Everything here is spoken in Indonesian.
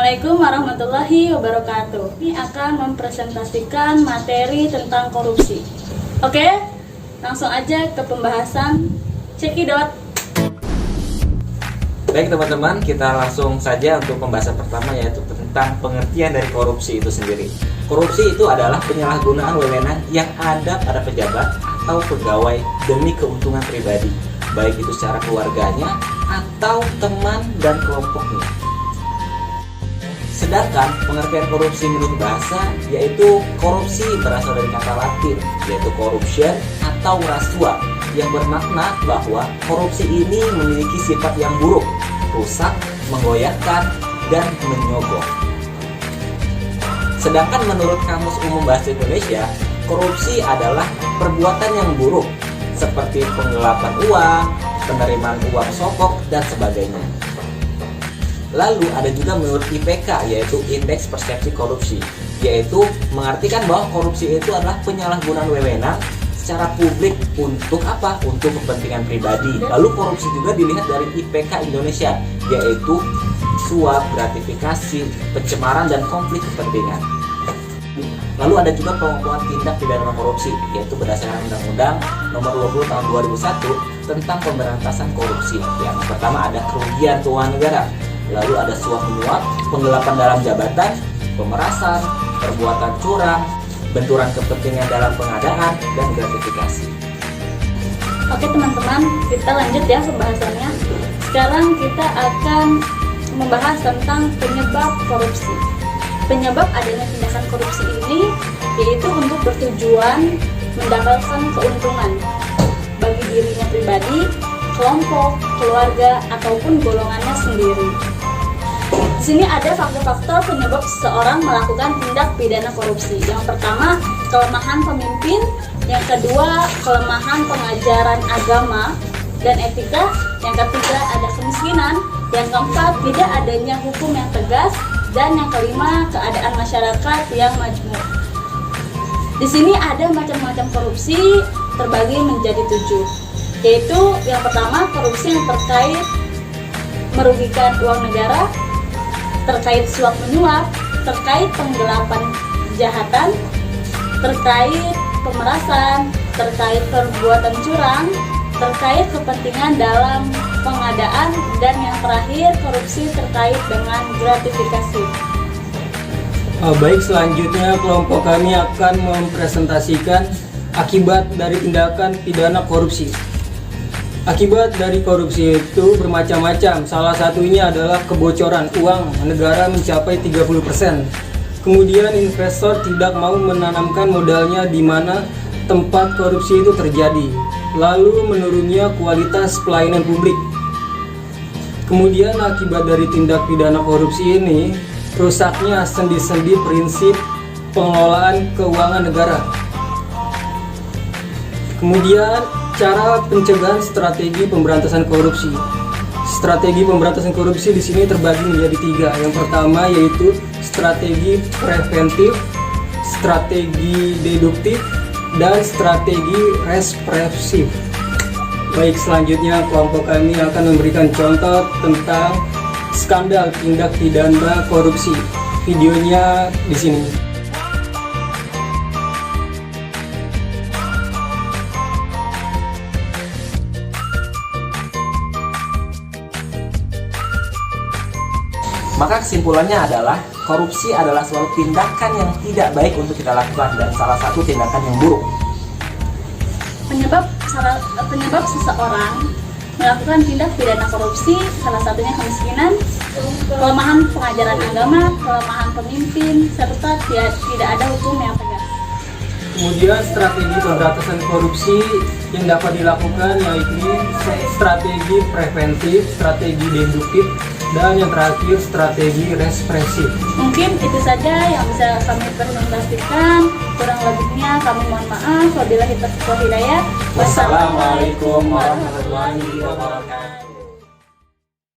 Assalamualaikum warahmatullahi wabarakatuh. Ini akan mempresentasikan materi tentang korupsi. Oke, langsung aja ke pembahasan. Cekidot. Baik teman-teman, kita langsung saja untuk pembahasan pertama, yaitu tentang pengertian dari korupsi itu sendiri. Korupsi itu adalah penyalahgunaan wewenang yang ada pada pejabat atau pegawai demi keuntungan pribadi, baik itu secara keluarganya atau teman dan kelompoknya. Sedangkan pengertian korupsi menurut bahasa, yaitu korupsi berasal dari kata Latin, yaitu corruption atau rasuah, yang bermakna bahwa korupsi ini memiliki sifat yang buruk, rusak, menggoyahkan, dan menyogok. Sedangkan menurut Kamus Umum Bahasa Indonesia, korupsi adalah perbuatan yang buruk, seperti penggelapan uang, penerimaan uang sokok, dan sebagainya. Lalu ada juga menurut IPK, yaitu Indeks Persepsi Korupsi, yaitu mengartikan bahwa korupsi itu adalah penyalahgunaan wewenang secara publik untuk apa? Untuk kepentingan pribadi. Lalu korupsi juga dilihat dari IPK Indonesia, yaitu suap, gratifikasi, pencemaran, dan konflik kepentingan. Lalu ada juga pengukuhan tindak pidana korupsi, yaitu berdasarkan Undang-Undang Nomor 20 Tahun 2001 tentang pemberantasan korupsi. Yang pertama ada kerugian keuangan negara. Lalu ada suap menyuap, penggelapan dalam jabatan, pemerasan, perbuatan curang, benturan kepentingan dalam pengadaan, dan gratifikasi. Oke teman-teman, kita lanjut ya pembahasannya. Sekarang kita akan membahas tentang penyebab korupsi. Penyebab adanya tindakan korupsi ini yaitu untuk bertujuan mendapatkan keuntungan bagi dirinya pribadi, kelompok, keluarga, ataupun golongannya sendiri. Di sini ada faktor-faktor penyebab seseorang melakukan tindak pidana korupsi. Yang pertama, kelemahan pemimpin. Yang kedua, kelemahan pengajaran agama dan etika. Yang ketiga, ada kemiskinan. Yang keempat, tidak adanya hukum yang tegas. Dan yang kelima, keadaan masyarakat yang majmuk. Di sini ada macam-macam korupsi terbagi menjadi 7. Yaitu yang pertama, korupsi yang terkait merugikan uang negara, terkait suap menyuap, terkait penggelapan kejahatan, terkait pemerasan, terkait perbuatan curang, terkait kepentingan dalam pengadaan, dan yang terakhir korupsi terkait dengan gratifikasi. Baik, selanjutnya kelompok kami akan mempresentasikan akibat dari tindakan pidana korupsi. Akibat dari korupsi itu bermacam-macam. Salah satunya adalah kebocoran uang negara mencapai 30%. Kemudian investor tidak mau menanamkan modalnya di mana tempat korupsi itu terjadi. Lalu menurunnya kualitas pelayanan publik. Kemudian akibat dari tindak pidana korupsi ini, rusaknya sendi-sendi prinsip pengelolaan keuangan negara. Kemudian cara pencegahan strategi pemberantasan korupsi. Strategi pemberantasan korupsi di sini terbagi menjadi 3. Yang pertama yaitu strategi preventif, strategi deduktif, dan strategi represif. Baik, selanjutnya kelompok kami akan memberikan contoh tentang skandal tindak pidana korupsi. Videonya di sini. Maka kesimpulannya adalah korupsi adalah suatu tindakan yang tidak baik untuk kita lakukan dan salah satu tindakan yang buruk. Penyebab seseorang melakukan tindak pidana korupsi salah satunya kemiskinan, kelemahan pengajaran agama, kelemahan pemimpin, serta tidak ada hukum yang tegas. Kemudian strategi pemberantasan korupsi yang dapat dilakukan yaitu strategi preventif, strategi deduktif, dan yang terakhir strategi represif. Mungkin itu saja yang bisa kami presentasikan. Kurang lebihnya kami mohon maaf. Wabillahi taufiq wal hidayah. Wassalamualaikum warahmatullahi wabarakatuh.